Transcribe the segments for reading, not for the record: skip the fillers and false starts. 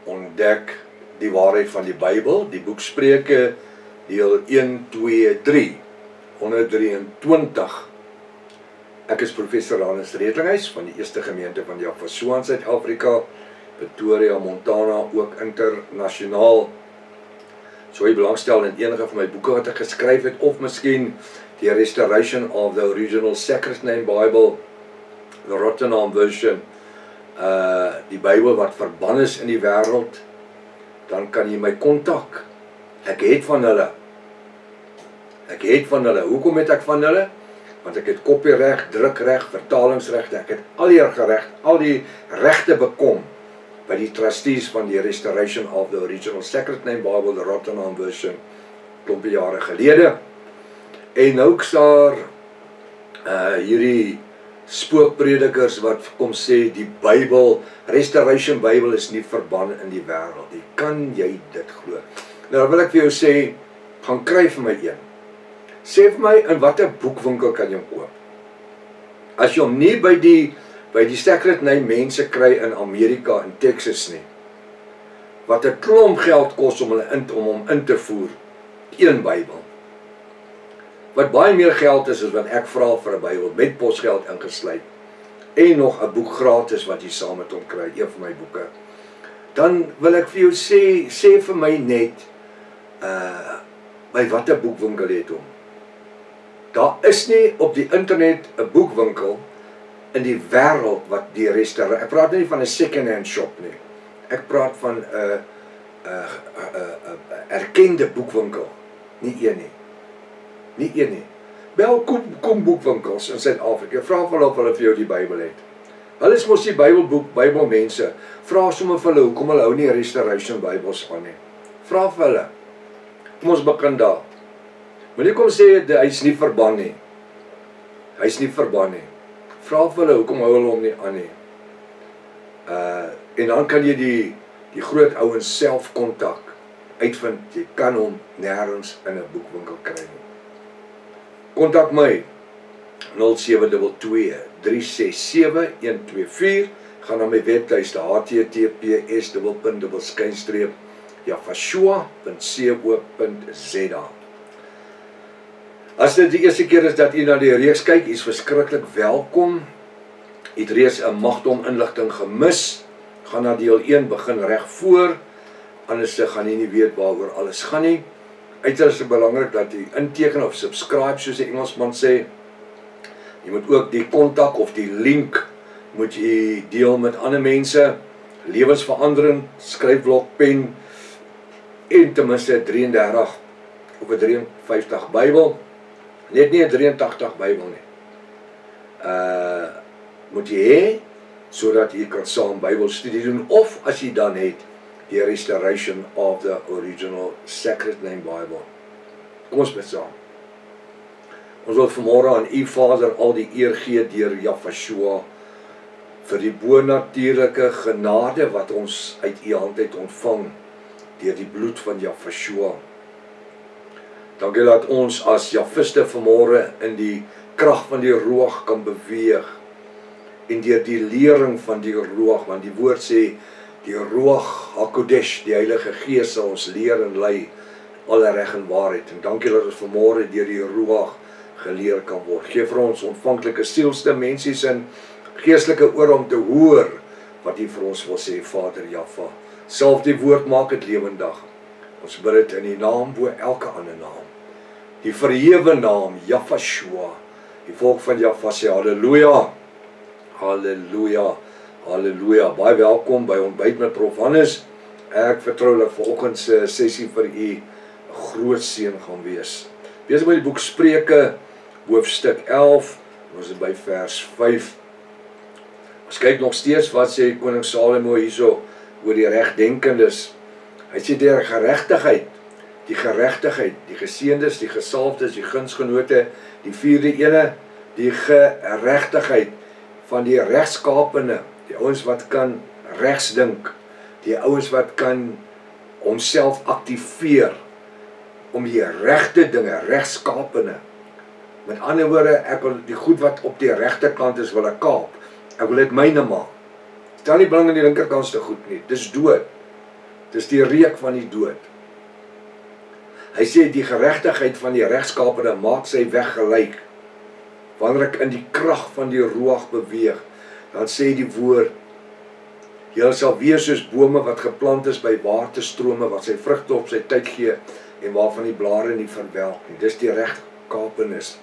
ontdek die waarheid van die Bybel, die boek Spreuke, deel 1, 2, 3, 123. Ek is professor Hannes Redlinghuis van die Eerste Gemeente van Jaffa in Suid-Afrika, Pretoria, Montana, ook internasionaal. So jy belangstel in enige van my boeke wat ek geskryf het, of miskien die Restoration of the Original Sacred Name Bible, the Rotterdam version, die Bybel wat verban is in die wêreld, dan kan jy my kontak. Ek het van hulle. Hoekom het ek van hulle? Want ek het kopiereg, drukreg, vertalingsregte, ek het al die regte bekom by die trustees van die Restoration of the Original Sacred Name Bible, the Rotterdam version, klompie jare gelede. En nou is daar hierdie spookpredikers wat kom sê die Bybel, Restoration Bybel is nie verban in die wêreld nie. Kan jy dit glo? Nou wil ek vir jou sê, gaan kry vir my een. Sê vir my, in watter boekwinkel kan jy hom koop? As jy hom nie by die Sacred Name mense kry in Amerika, in Texas nie, wat 'n klomp geld kos om hom in te voer, een Bybel. Wat baie meer geld is wat ek vra vir 'n Bybel, met posgeld ingesluit, en nog 'n boek gratis wat jy saam met hom kry, een van my boeke. Dan wil ek vir jou sê vir my net, by watter boekwinkel het hom? Daar is nie op die internet 'n boekwinkel in die wêreld wat die restaurant, ek praat nie van 'n second-hand shop nie. Ek praat van 'n erkende boekwinkel, nie een nie. Bel kom boekwinkels in Suid-Afrika, vra vir hulle of hulle vir jou die Bybel het. Hulle is mos die Bybelmense. Vra sommer vir hulle hoekom hulle hou nie Restoration Bybels aan nie. Vra vir hulle. Kom ons begin daar. Moenie kom sê hy is nie verban nie. Vra vir hulle hoekom hou hulle hom nie aan nie. En dan kan jy die groot ouens self kontak, uitvind, jy kan hom nêrens in 'n boekwinkel kry nie. Kontak my 0722 367 124, gaan na my webtuiste https://jaffa.co.za. As dit die eerste keer is dat u na die reeks kyk, u is verskriklik welkom. U het reeds 'n magdom inligting gemis. Gaan na deel 1, begin reg voor, anders gaan jy nie weet waaroor alles gaan nie. Uiters belangrik dat jy inteken of subscribe, soos die Engelsman sê. Jy moet ook die kontak of die link moet jy deel met ander mense. Lewensverandering, skryfblok, pen en ten minste 33 of 'n 53 Bybel. Net nie 'n 83 Bybel nie. Moet jy hê sodat jy kan saam Bybelstudie doen, of as jy dan het die Restoration of the Original Sacred Name Bible. Kom ons bid saam. Ons wil vanmôre aan u Vader al die eer gee deur Jaffa vir die bonatuurlike genade wat ons uit u hand het ontvang deur die bloed van Jaffa. Dankie dat ons as Jaffiste vanmôre in die krag van die Ruach kan beweeg en deur die lering van die Ruach, want die woord sê die Ruach HaKodesh, die Heilige Gees sal ons leer en lei alle reg en waarheid. En dankie dat ons vanmôre deur die Ruach geleer kan word. Geef vir ons ontvanklike sielsdimensies en geestelike oor om te hoor wat U vir ons wil sê, Vader Jaffa. Self die woord maak dit lewendig. Ons bid dit in die naam bo elke ander naam. Die verhewe naam Jaffa. Die volk van Jaffa sê halleluja. Halleluja. Halleluja. Baie welkom by Ontbyt met Prof Hannes. Ek vertrou dat vanoggend se sessie vir u 'n groot seën gaan wees. Besig met die boek Spreuke, hoofstuk 11, ons is by vers 5. Ons kyk nog steeds wat sê koning Salomo hierso oor die regdenkendes. Hy sê deur geregtigheid, die geseëndes, die gesalfdes, die gunsgenote, die vierde ene, die geregtigheid van die regskapene, die ouens wat kan regs dink, die ouens wat kan homself aktiveer om die regte dinge, regskapene. Met ander woorde, ek wil die goed wat op die regte kant is, wil ek kaap. Ek wil dit myne maak. Stel nie belang in die linkerkantste goed nie, dis dood. Dis die reuk van die dood. Hy sê die geregtigheid van die regskapene maak sy weg gelyk. Wanneer ek in die krag van die ruach beweeg, dan sê die woord, julle sal wees soos bome wat geplant is by waterstrome, wat sy vrugte op sy tyd gee, en waarvan die blare nie verwelk nie. Dis die regskapenis,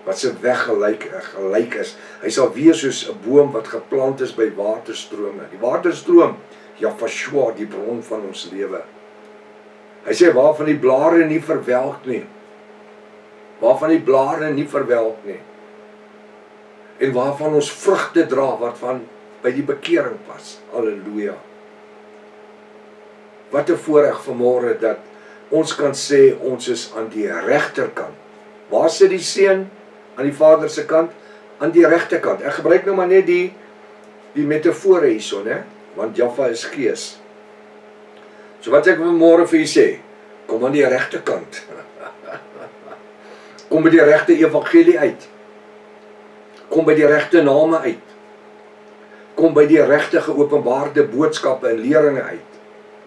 wat sy weg gelyk is. Hy sal wees soos 'n boom wat geplant is by waterstrome. Die waterstroom, Jafashua, die bron van ons lewe. Hy sê waarvan die blare nie verwelk nie. Waarvan die blare nie verwelk nie. En waarvan ons vrugte dra, wat van by die bekering pas. Halleluja. Wat 'n voorreg vanmôre dat ons kan sê ons is aan die regterkant. Waar sit die seun? Aan die Vader se kant? Aan die regterkant. Ek gebruik nou maar net die metafore hierso, né? Want Jaffa is gees. So wat ek vanmôre vir u sê, kom aan die regterkant. Kom by die regte evangelie uit. Kom by die regte name uit. Kom by die regte geopenbaarde boodskappe en leringe uit.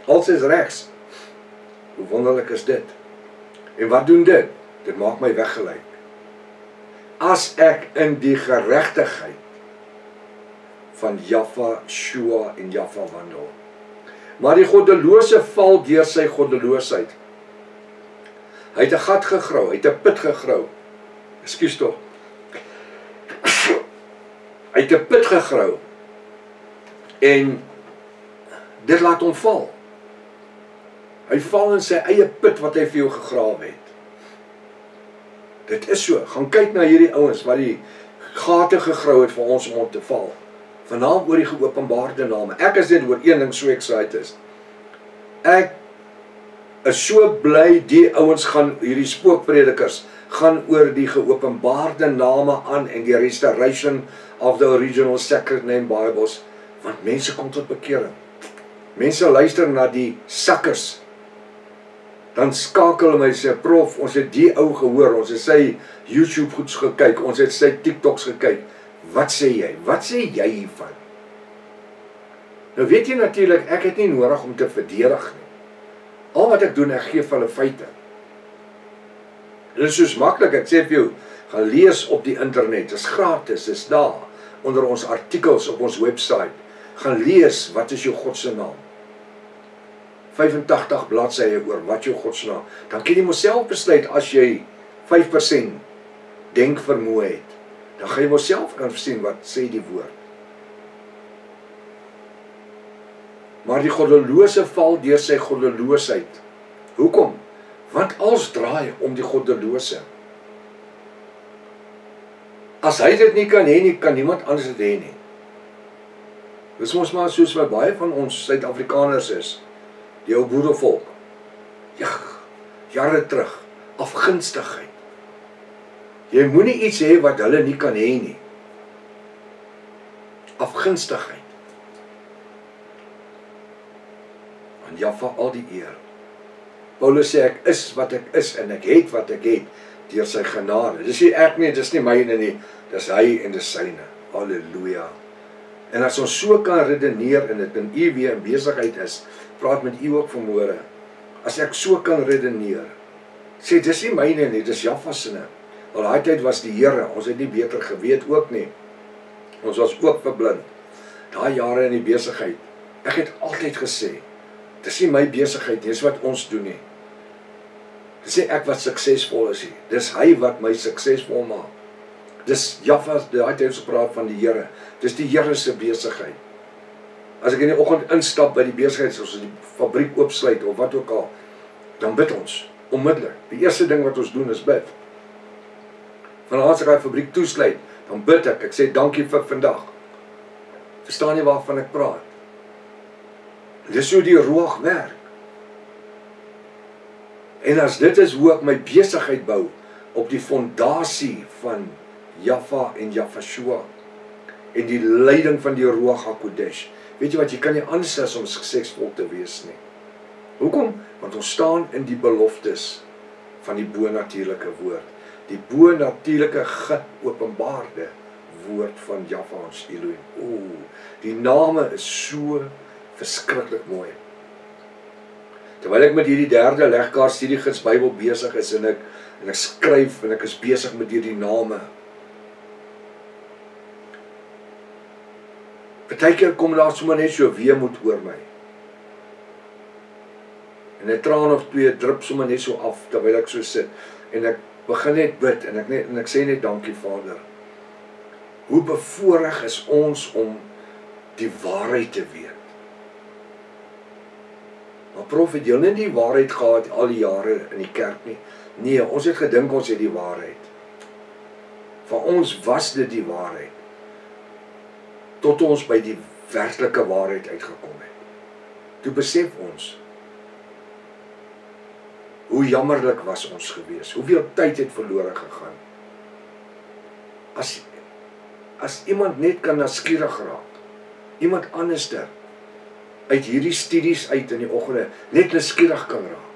Alles is regs. Hoe wonderlik is dit? En wat doen dit? Dit maak my weggelyk. As ek in die geregtigheid van Jaffa, Shua en Jaffa wandel. Maar die goddelose val deur sy goddeloosheid. Hy het 'n gat gegrou, hy het 'n put gegrou. Ekskuus tog. Hy het 'n put gegrou. En dit laat hom val. Hy val in sy eie put wat hy vir jou gegrawe het. Dit is so. Gaan kyk na hierdie ouens wat die gate gegrou het vir ons om te val. Vanaand oor die geopenbaarde name. Ek is net oor een ding so excited. Ek is so bly die ouens gaan, hierdie spookpredikers, gaan oor die geopenbaarde name aan en die restoration of the original sacred name Bibles, want mense kom tot bekering. Mense luister na die sakkers. Dan skakel hulle my sê, prof, ons het die ou gehoor, ons het sy YouTube goeds gekyk, ons het sy TikToks gekyk. Wat sê jy? Wat sê jy hiervan? Nou weet jy natuurlik, ek het nie nodig om te verdedig nie. Al wat ek doen, ek gee vir hulle feite. Dit is soos maklik, ek sê vir jou, gaan lees op die internet, dit is gratis, dit is daar, onder ons artikels op ons website. Gaan lees, wat is jou God se naam? 85 bladsye oor wat jou God se naam. Dan kan jy myself besluit, as jy 5% denkvermoë het, dan gaan jy myself kan sien wat sê die woord. Maar die goddelose val deur sy goddeloosheid. Hoekom? Want alles draai om die goddelose. As hy dit nie kan hê nie, kan niemand anders dit hê nie. Dis ons maar soos wat baie van ons Suid-Afrikaners is, die ou boerevolk. Ja, jare terug, afgunstigheid. Jy moenie iets hê wat hulle nie kan hê nie. Afgunstigheid. En Jaffa al die eer. Paulus sê ek is wat ek is en ek het wat ek het deur sy genade. Dis nie ek nie, dis nie myne nie, dis hy en dis syne. Halleluja. En as ons so kan redeneer en dit in u weer in besigheid is, praat met u ook vanmôre. As ek so kan redeneer, sê dis nie myne nie, dis Jaffa se. Al daai tyd was die Here, ons het nie beter geweet ook nie. Ons was ook verblind. Daai jare in die besigheid. Ek het altyd gesê, dis nie my besigheid nie, dis wat ons doen nie. Dis nie ek wat suksesvol is nie. Dis hy wat my suksesvol maak. Dis Jaffa, daai tyd ons praat van die Here. Dis die Here se besigheid. As ek in die oggend instap by die besigheid, as ons die fabriek oopsluit of wat ook al, dan bid ons onmiddellik. Die eerste ding wat ons doen is bid. Vanaand as ek die fabriek toesluit, dan bid ek. Ek sê dankie vir vandag. Verstaan jy waarvan ek praat? Dis hoe die ruach werk. En as dit is hoe ek my besigheid bou, op die fondasie van Jaffa en Jafashua, en die leiding van die Ruach HaKodesh. Weet jy wat, jy kan nie anders as om suksesvol te wees nie. Hoekom? Want ons staan in die beloftes van die bonatuurlike woord. Die bonatuurlike geopenbaarde woord van Jaffa ons Elohim. Die name is so verskriklik mooi. Terwyl ek met hierdie derde legkaart studiegids Bybel besig is en ek skryf en ek is besig met hierdie name. Partykeer kom daar sommer net so weemoed oor my. En 'n traan of twee drup sommer net so af terwyl ek so sit en ek begin net bid en ek sê net dankie Vader. Hoe bevoorreg is ons om die waarheid te weet. Maar prof, het julle nie die waarheid gehad al die jare in die kerk nie? Nee, ons het gedink ons het die waarheid. Vir ons was dit die waarheid. Tot ons by die werklike waarheid uitgekom het. Toe besef ons, hoe jammerlik was ons gewees, hoeveel tyd het verlore gegaan. As iemand net kan nuuskierig raak, iemand anderster, uit hierdie studies uit in die oggende, net nuuskierig kan raak.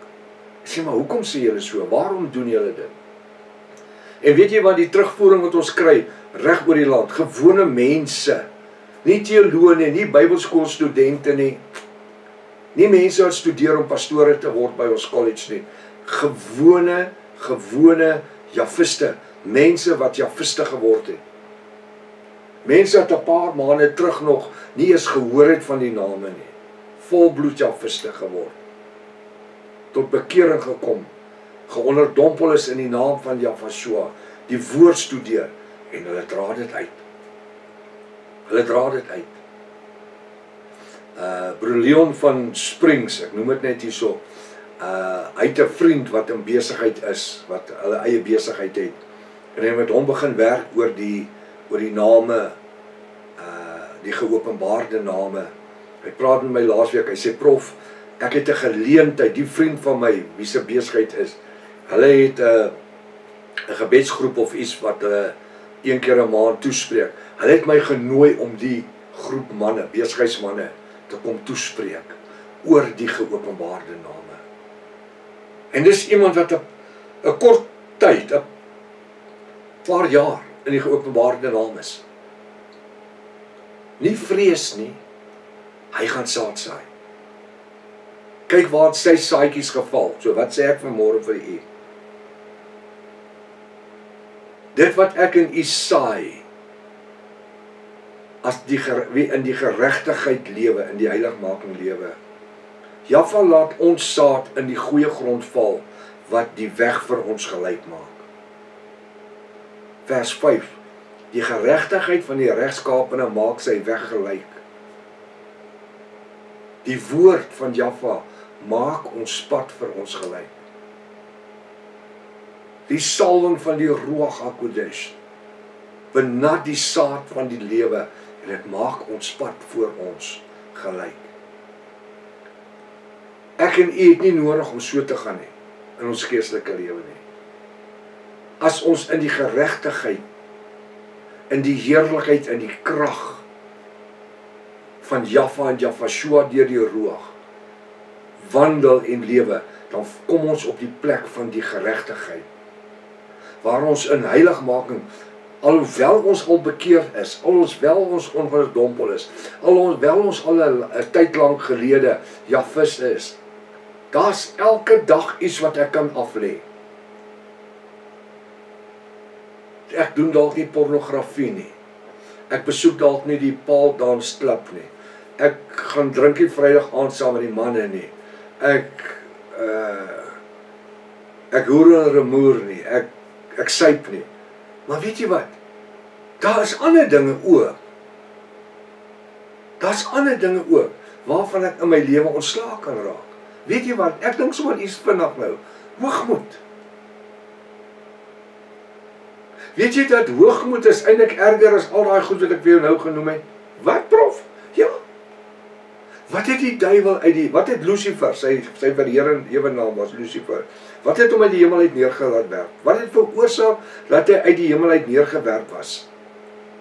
Ek sê, maar hoekom sê julle so? Waarom doen julle dit? En weet jy wat die terugvoering wat ons kry, reg oor die land, gewone mense, nie teoloë nie, nie Bybelskoolstudente nie, nie mense wat studeer om pastore te word by ons college nie, gewone Javiste, mense wat Javiste geword het. Mense wat 'n paar maande terug nog nie eens gehoor het van die name nie, volbloed Javiste geword, tot bekering gekom, geonderdompel is in die naam van Jahweh, die woord studeer, en hulle dra dit uit. Hulle dra dit uit. Broer Leon van Springs, ek noem dit net hierso, hy het 'n vriend wat in besigheid is, wat hulle eie besigheid het, en hy het met hom begin werk oor die name, die geopenbaarde name. Hy praat met my laasweek, hy sê, prof, ek het 'n geleentheid, die vriend van my, wie se besigheid is, hulle het 'n gebedsgroep of iets wat hulle een keer 'n maand toespreek. Hulle het my genooi om die groep manne, besigheidsmanne, te kom toespreek oor die geopenbaarde name. En dis iemand wat 'n kort tyd, 'n paar jaar in die geopenbaarde naam is. Nie vrees nie, hy gaan saad saai. Kyk waar het sy saadjies geval, so wat sê ek vanmôre vir u? Dit wat ek in u saai, as wie in die geregtigheid lewe, in die heiligmaking lewe, Jahweh laat ons saad in die goeie grond val, wat die weg vir ons gelyk maak. Vers 5, die geregtigheid van die regskapene maak sy weg gelyk. Die woord van Jahweh maak ons pad vir ons gelyk. Die salwing van die Ruach HaKodesh benat die saad van die lewe en dit maak ons pad voor ons gelyk. Ek en u het nie nodig om so te gaan nie, in ons geestelike lewe nie. As ons in die geregtigheid, in die heerlikheid, in die krag van Jahweh en Jahweh deur die Ruach wandel en lewe, dan kom ons op die plek van die geregtigheid, waar ons in heiligmaking, alhoewel ons al bekeerd is, alhoewel ons ongedompel is, alhoewel ons al 'n tyd lank gelede Jahwist is, daar's elke dag iets wat ek kan aflê. Ek doen dalk nie pornografie nie. Ek besoek dalk nie die Paul Dance Club nie. Ek gaan drink nie Vrydag aand saam met die manne nie. Ek hoer en remoer nie. Ek suip nie. Maar weet jy wat? Daar is ander dinge ook. Daar's ander dinge ook waarvan ek in my lewe ontslae kan raak. Weet jy wat? Ek dink sommer iets vinnig nou. Hoogmoed. Weet jy dat hoogmoed is eintlik erger as al daai goed wat ek vir jou nou genoem het? Wat, prof? Ja. Wat het die duiwel wat het Lucifer, sy verheerende ewenaam was Lucifer, wat het hom uit die hemel uit neergelaat werp? Wat het veroorsaak dat hy uit die hemel uit neergewerp was?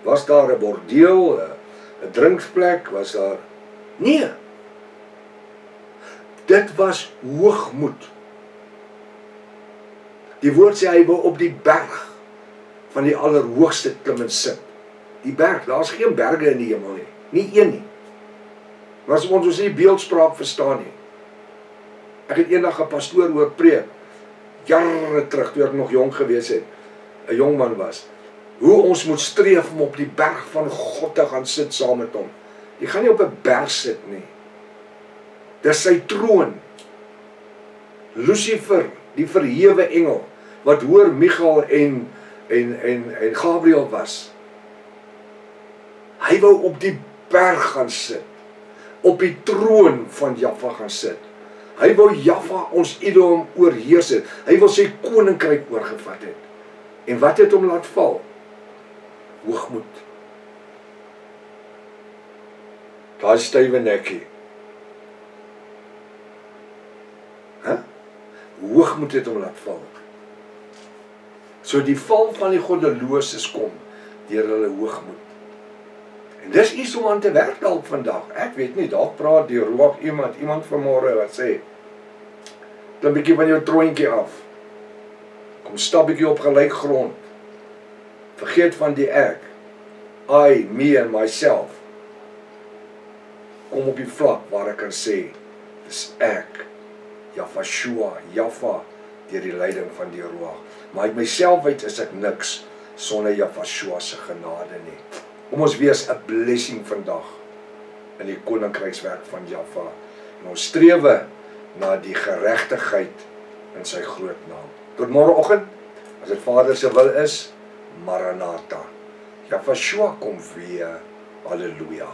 Was daar 'n bordeel, 'n drinkplek, was daar? Nee. Dit was hoogmoed. Die woord sê hy wil op die berg van die allerhoogste klim en sit. Die berg, daar's geen berge in die hemel nie. Nie een nie. Maar as ons nie beeldspraak verstaan nie. Ek het eendag 'n pastoor hoor preek, jare terug, toe ek nog jong gewees het, 'n jong man was, hoe ons moet streef om op die berg van God te gaan sit saam met hom. Jy gaan nie op 'n berg sit nie. Dis sy troon. Lucifer, die verhewe engel, wat hoor Michael en Gabriel was. Hy wou op die berg gaan sit, op die troon van Jaffa gaan sit. Hy wou Jaffa, ons Edom, oorheers het. Hy wil sy koninkryk oorgevat het. En wat het hom laat val? Hoogmoed. Daai stywe nekkie. Hoogmoed het hom laat val. So die val van die goddeloses kom deur hulle hoogmoed. En dis iets om aan te werk dalk vandag. Ek weet nie, dalk praat die Ruach iemand vanmôre wat sê, klim bietjie van jou troontjie af. Kom stap bietjie op gelyk grond. Vergeet van die ek. I, me and myself. Kom op die vlak waar ek kan sê, dis ek, Jaffa, deur die leiding van die Ruach. Maar uit myself uit is ek niks sonder Jafashua se genade nie. Kom ons wees 'n blessing vandag in die koninkrykswerk van Jaffa. En ons strewe na die geregtigheid in sy groot naam. Tot môreoggend, as dit Vader se wil is, Maranatha. Jafashua kom weer. Halleluja.